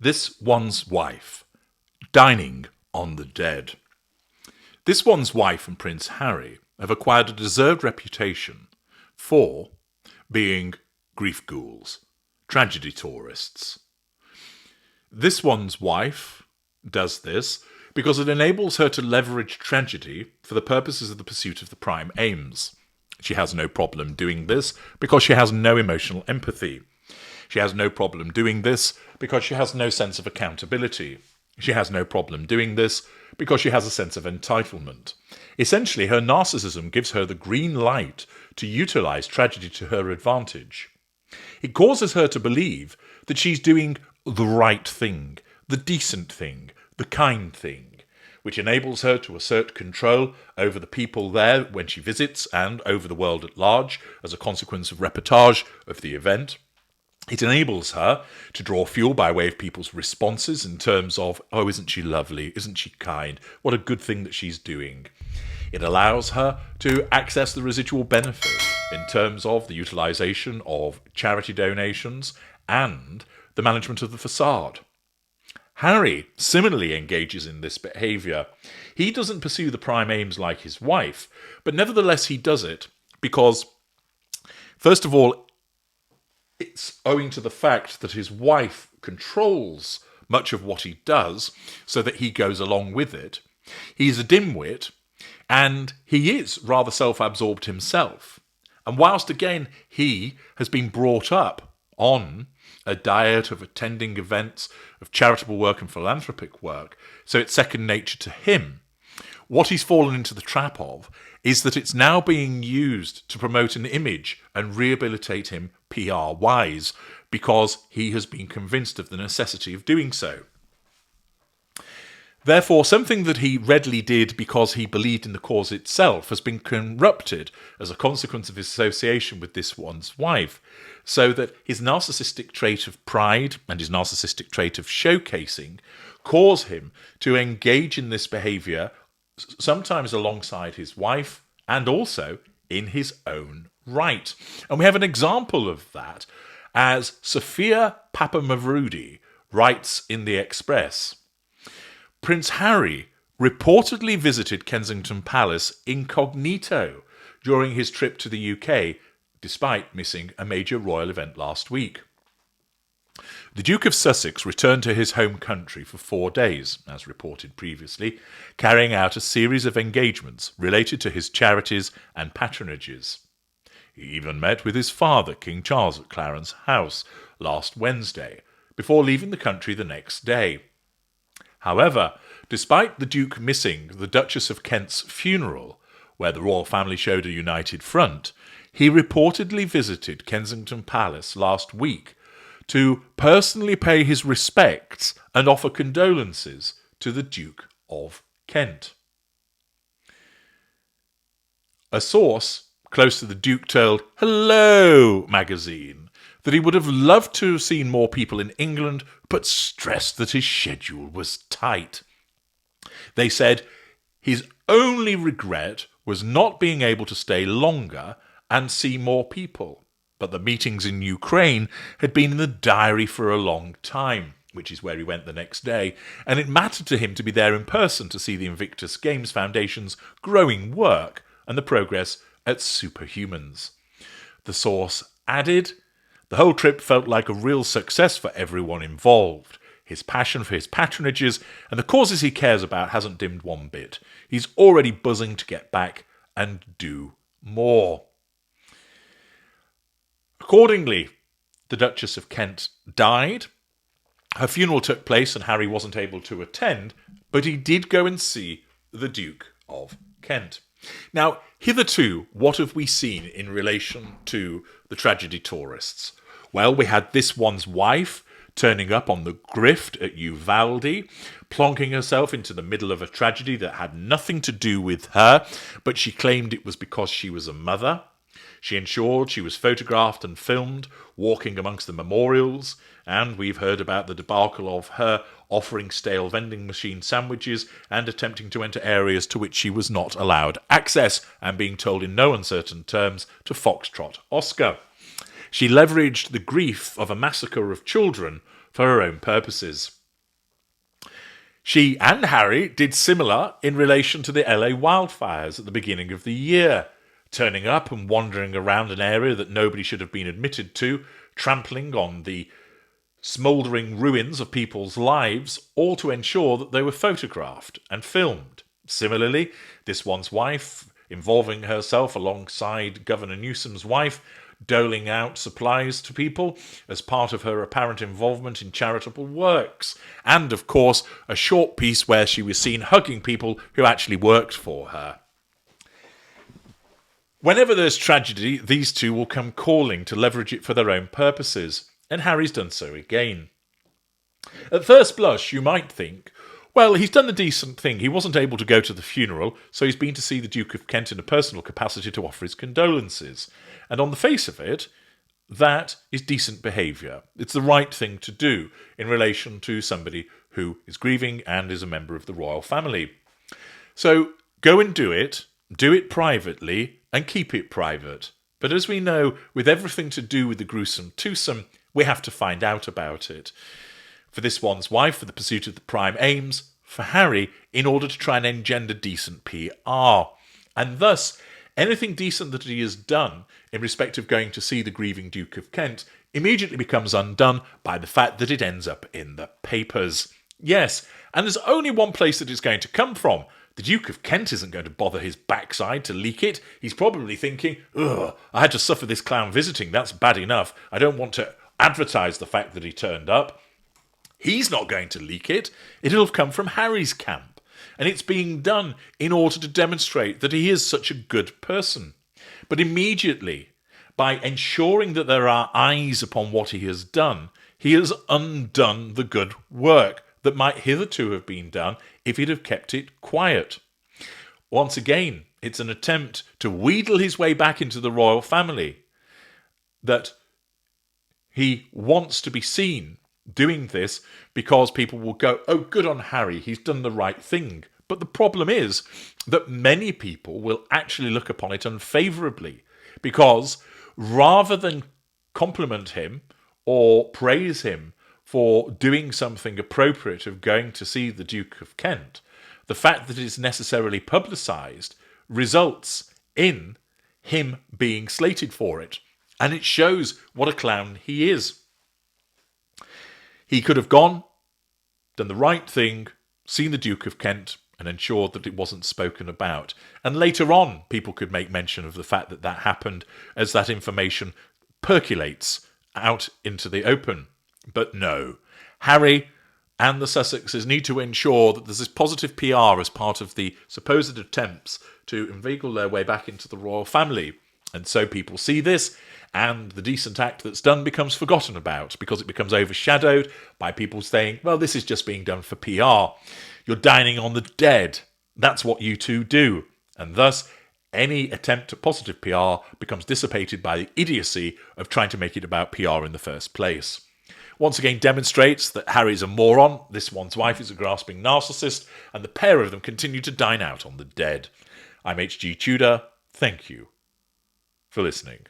This One's Wife, dining on the dead. This One's Wife and Prince Harry have acquired a deserved reputation for being grief ghouls, tragedy tourists. This One's Wife does this because it enables her to leverage tragedy for the purposes of the pursuit of the prime aims. She has no problem doing this because she has no emotional empathy. She has no problem doing this because she has no sense of accountability. She has no problem doing this because she has a sense of entitlement. Essentially, her narcissism gives her the green light to utilize tragedy to her advantage. It causes her to believe that she's doing the right thing, the decent thing, the kind thing, which enables her to assert control over the people there when she visits and over the world at large as a consequence of reportage of the event. It enables her to draw fuel by way of people's responses in terms of, oh, isn't she lovely? Isn't she kind? What a good thing that she's doing. It allows her to access the residual benefit in terms of the utilisation of charity donations and the management of the facade. Harry similarly engages in this behaviour. He doesn't pursue the prime aims like his wife, but nevertheless he does it because, first of all, it's owing to the fact that his wife controls much of what he does so that he goes along with it. He's a dimwit, and he is rather self-absorbed himself. And whilst, again, he has been brought up on a diet of attending events, of charitable work and philanthropic work, so it's second nature to him, what he's fallen into the trap of is that it's now being used to promote an image and rehabilitate him PR-wise because he has been convinced of the necessity of doing so. Therefore, something that he readily did because he believed in the cause itself has been corrupted as a consequence of his association with this One's Wife, so that his narcissistic trait of pride and his narcissistic trait of showcasing cause him to engage in this behaviour sometimes alongside his wife and also in his own right. And we have an example of that as Sophia Papamavrudi writes in the Express. Prince Harry reportedly visited Kensington Palace incognito during his trip to the UK, despite missing a major royal event last week. The Duke of Sussex returned to his home country for 4 days, as reported previously, carrying out a series of engagements related to his charities and patronages. He even met with his father, King Charles, at Clarence House last Wednesday, before leaving the country the next day. However, despite the Duke missing the Duchess of Kent's funeral, where the royal family showed a united front, he reportedly visited Kensington Palace last week to personally pay his respects and offer condolences to the Duke of Kent. A source close to the Duke told Hello magazine that he would have loved to have seen more people in England, but stressed that his schedule was tight. They said his only regret was not being able to stay longer and see more people, but the meetings in Ukraine had been in the diary for a long time, which is where he went the next day, and it mattered to him to be there in person to see the Invictus Games Foundation's growing work and the progress at Superhumans. The source added, the whole trip felt like a real success for everyone involved. His passion for his patronages and the causes he cares about hasn't dimmed one bit. He's already buzzing to get back and do more. Accordingly, the Duchess of Kent died. Her funeral took place and Harry wasn't able to attend, but he did go and see the Duke of Kent. Now, hitherto, what have we seen in relation to the tragedy tourists? Well, we had this One's Wife turning up on the grift at Uvalde, plonking herself into the middle of a tragedy that had nothing to do with her, but she claimed it was because she was a mother. She ensured she was photographed and filmed, walking amongst the memorials, and we've heard about the debacle of her offering stale vending machine sandwiches and attempting to enter areas to which she was not allowed access, and being told in no uncertain terms to foxtrot Oscar. She leveraged the grief of a massacre of children for her own purposes. She and Harry did similar in relation to the LA wildfires at the beginning of the year, turning up and wandering around an area that nobody should have been admitted to, trampling on the smouldering ruins of people's lives, all to ensure that they were photographed and filmed. Similarly, this one's wife, involving herself alongside Governor Newsom's wife, doling out supplies to people as part of her apparent involvement in charitable works. And, of course, a short piece where she was seen hugging people who actually worked for her. Whenever there's tragedy, these two will come calling to leverage it for their own purposes, and Harry's done so again. At first blush, you might think, well, he's done the decent thing. He wasn't able to go to the funeral, so he's been to see the Duke of Kent in a personal capacity to offer his condolences. And on the face of it, that is decent behaviour. It's the right thing to do in relation to somebody who is grieving and is a member of the royal family. So go and do it privately, and keep it private. But as we know, with everything to do with the gruesome twosome, we have to find out about it. For this one's wife, for the pursuit of the prime aims, for Harry, in order to try and engender decent PR. And thus, anything decent that he has done in respect of going to see the grieving Duke of Kent immediately becomes undone by the fact that it ends up in the papers. Yes, and there's only one place that it's going to come from. The Duke of Kent isn't going to bother his backside to leak it. He's probably thinking, ugh, I had to suffer this clown visiting, that's bad enough. I don't want to advertise the fact that he turned up. He's not going to leak it. It'll have come from Harry's camp. And it's being done in order to demonstrate that he is such a good person. But immediately, by ensuring that there are eyes upon what he has done, he has undone the good work that might hitherto have been done if he'd have kept it quiet. Once again, it's an attempt to wheedle his way back into the royal family, that he wants to be seen doing this because people will go, oh, good on Harry, he's done the right thing. But the problem is that many people will actually look upon it unfavourably, because rather than compliment him or praise him for doing something appropriate of going to see the Duke of Kent, the fact that it is necessarily publicised results in him being slated for it. And it shows what a clown he is. He could have gone, done the right thing, seen the Duke of Kent, and ensured that it wasn't spoken about. And later on, people could make mention of the fact that that happened as that information percolates out into the open. But no, Harry and the Sussexes need to ensure that there's this positive PR as part of the supposed attempts to inveigle their way back into the royal family. And so people see this, and the decent act that's done becomes forgotten about because it becomes overshadowed by people saying, well, this is just being done for PR. You're dining on the dead. That's what you two do. And thus, any attempt at positive PR becomes dissipated by the idiocy of trying to make it about PR in the first place. Once again demonstrates that Harry's a moron, this one's wife is a grasping narcissist, and the pair of them continue to dine out on the dead. I'm H.G. Tudor. Thank you for listening.